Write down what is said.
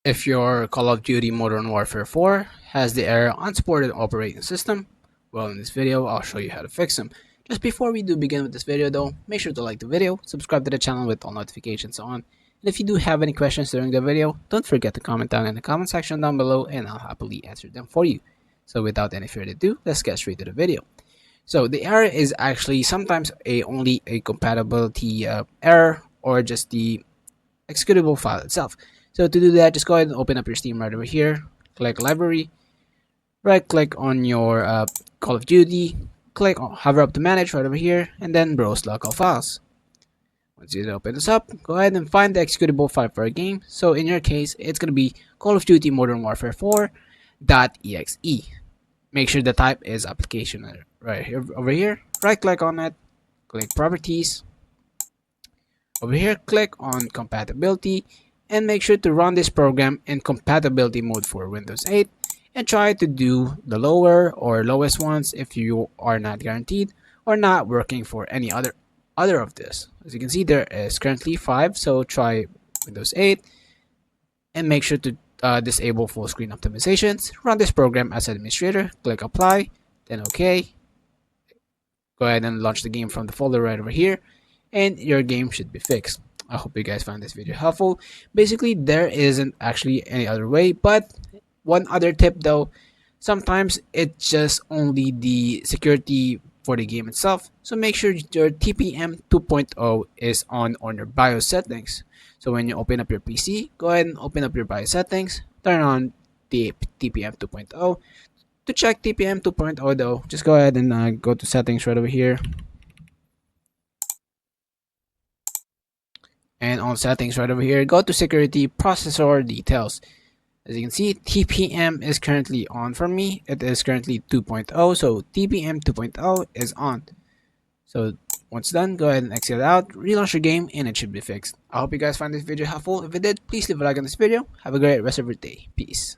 If your Call of Duty Modern Warfare 4 has the error Unsupported Operating System, well, in this video I'll show you how to fix them. Just before we do begin with this video though, make sure to like the video, subscribe to the channel with all notifications on, and if you do have any questions during the video, don't forget to comment down in the comment section down below and I'll happily answer them for you. So without any further ado, let's get straight to the video. So the error is actually sometimes only a compatibility error or just the executable file itself. So to do that, just go ahead and open up your Steam right over here, click Library, right click on your Call of Duty, click on hover up to manage right over here, and then browse local files. Once you open this up, go ahead and find the executable file for a game. So in your case, it's going to be Call of Duty Modern Warfare 4.exe. Make sure the type is application right here over here. Right click on it, click properties. Over here, click on compatibility and make sure to run this program in compatibility mode for Windows 8 and try to do the lower or lowest ones if you are not guaranteed or not working for any other of this. As you can see, there is currently 5, so try Windows 8 and make sure to disable full screen optimizations. Run this program as administrator, click apply, then OK. Go ahead and launch the game from the folder right over here and your game should be fixed. I hope you guys found this video helpful. Basically, there isn't actually any other way, but one other tip though, sometimes it's just only the security for the game itself. So make sure your TPM 2.0 is on your BIOS settings. So when you open up your PC, go ahead and open up your BIOS settings, turn on the TPM 2.0. To check TPM 2.0 though, just go ahead and go to settings right over here. And on settings right over here, go to security processor details. As you can see, TPM is currently on for me. It is currently 2.0, so TPM 2.0 is on. So once done, go ahead and exit out, relaunch your game, and it should be fixed. I hope you guys find this video helpful. If it did, please leave a like on this video. Have a great rest of your day. Peace.